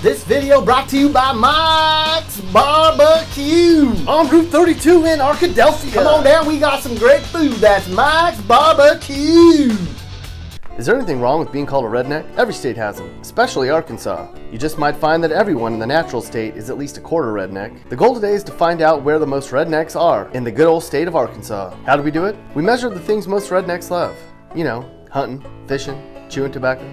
This video brought to you by Mike's Barbecue on Route 32 in Arkadelphia. Come on down, we got some great food. That's Mike's Barbecue. Is there anything wrong with being called a redneck? Every state has them, especially Arkansas. You just might find that everyone in the natural state is at least a quarter redneck. The goal today is to find out where the most rednecks are in the good old state of Arkansas. How do we do it? We measure the things most rednecks love. You know, hunting, fishing, chewing tobacco,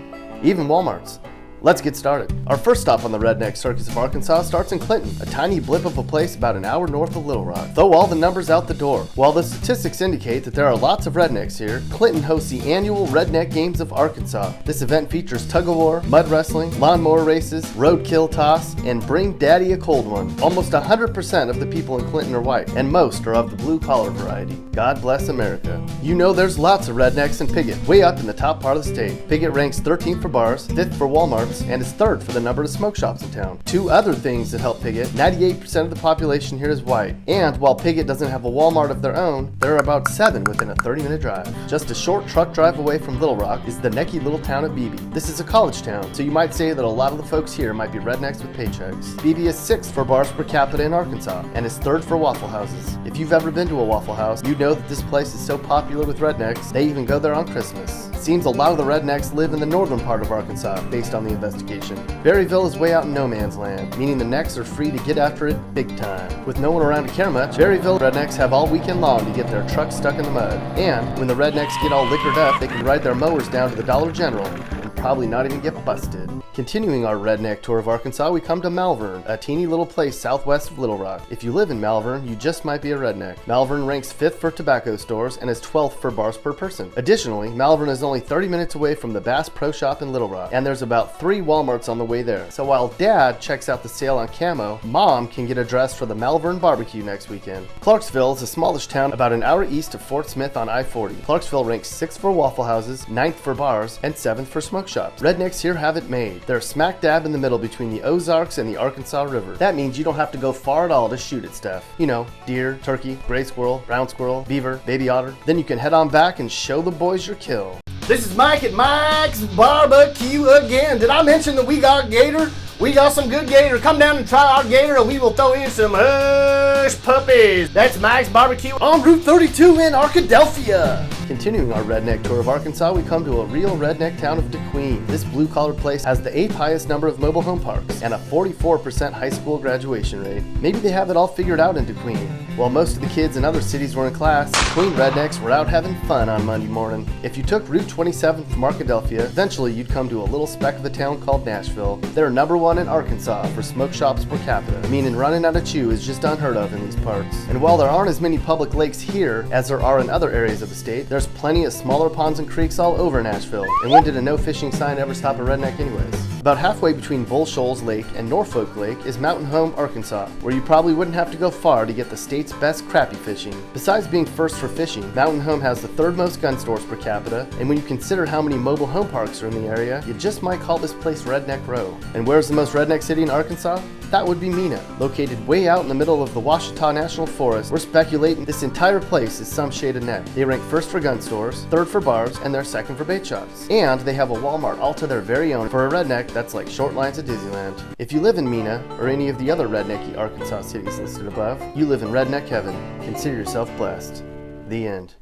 even Walmarts. Let's get started. Our first stop on the redneck circus of Arkansas starts in Clinton, a tiny blip of a place about an hour north of Little Rock. Throw all the numbers out the door. While the statistics indicate that there are lots of rednecks here, Clinton hosts the annual Redneck Games of Arkansas. This event features tug-of-war, mud wrestling, lawnmower races, roadkill toss, and bring daddy a cold one. Almost 100% of the people in Clinton are white, and most are of the blue-collar variety. God bless America. You know there's lots of rednecks in Piggott, way up in the top part of the state. Piggott ranks 13th for bars, 5th for Walmarts, and is 3rd for the number of smoke shops in town. Two other things that help Piggott: 98% of the population here is white, and while Piggott doesn't have a Walmart of their own, there are about 7 within a 30-minute drive. Just a short truck drive away from Little Rock is the necky little town of Beebe. This is a college town, so you might say that a lot of the folks here might be rednecks with paychecks. Beebe is 6th for bars per capita in Arkansas, and is 3rd for Waffle Houses. If you've ever been to a Waffle House, you know that this place is so popular with rednecks, they even go there on Christmas. Seems a lot of the rednecks live in the northern part of Arkansas, based on the investigation. Berryville is way out in no man's land, meaning the necks are free to get after it big time. With no one around to care much, Berryville rednecks have all weekend long to get their trucks stuck in the mud. And when the rednecks get all liquored up, they can ride their mowers down to the Dollar General and probably not even get busted. Continuing our redneck tour of Arkansas, we come to Malvern, a teeny little place southwest of Little Rock. If you live in Malvern, you just might be a redneck. Malvern ranks 5th for tobacco stores and is 12th for bars per person. Additionally, Malvern is only 30 minutes away from the Bass Pro Shop in Little Rock, and there's about 3 Walmarts on the way there. So while Dad checks out the sale on camo, Mom can get a dress for the Malvern barbecue next weekend. Clarksville is a smallish town about an hour east of Fort Smith on I-40. Clarksville ranks 6th for Waffle Houses, 9th for bars, and 7th for smoke shops. Rednecks here have it made. They're smack dab in the middle between the Ozarks and the Arkansas River. That means you don't have to go far at all to shoot at stuff. You know, deer, turkey, gray squirrel, brown squirrel, beaver, baby otter. Then you can head on back and show the boys your kill. This is Mike at Mike's Barbecue again. Did I mention that we got gator? We got some good gator. Come down and try our gator, or we will throw in some hush puppies. That's Mike's Barbecue on Route 32 in Arkadelphia. Continuing our redneck tour of Arkansas, we come to a real redneck town of DeQueen. This blue-collar place has the 8th highest number of mobile home parks and a 44% high school graduation rate. Maybe they have it all figured out in DeQueen. While most of the kids in other cities were in class, DeQueen rednecks were out having fun on Monday morning. If you took Route 27 from Arkadelphia, eventually you'd come to a little speck of a town called Nashville. They're number 1 in Arkansas for smoke shops per capita, meaning running out of chew is just unheard of in these parts. And while there aren't as many public lakes here as there are in other areas of the state, there's plenty of smaller ponds and creeks all over Nashville. And when did a no fishing sign ever stop a redneck anyways? About halfway between Bull Shoals Lake and Norfolk Lake is Mountain Home, Arkansas, where you probably wouldn't have to go far to get the state's best crappie fishing. Besides being first for fishing, Mountain Home has the 3rd most gun stores per capita, and when you consider how many mobile home parks are in the area, you just might call this place Redneck Row. And where's the most redneck city in Arkansas? That would be Mena. Located way out in the middle of the Ouachita National Forest, we're speculating this entire place is some shade of neck. They rank 1st for gun stores, 3rd for bars, and they're 2nd for bait shops. And they have a Walmart all to their very own. For a redneck, that's like short lines at Disneyland. If you live in Mena, or any of the other rednecky Arkansas cities listed above, you live in redneck heaven. Consider yourself blessed. The end.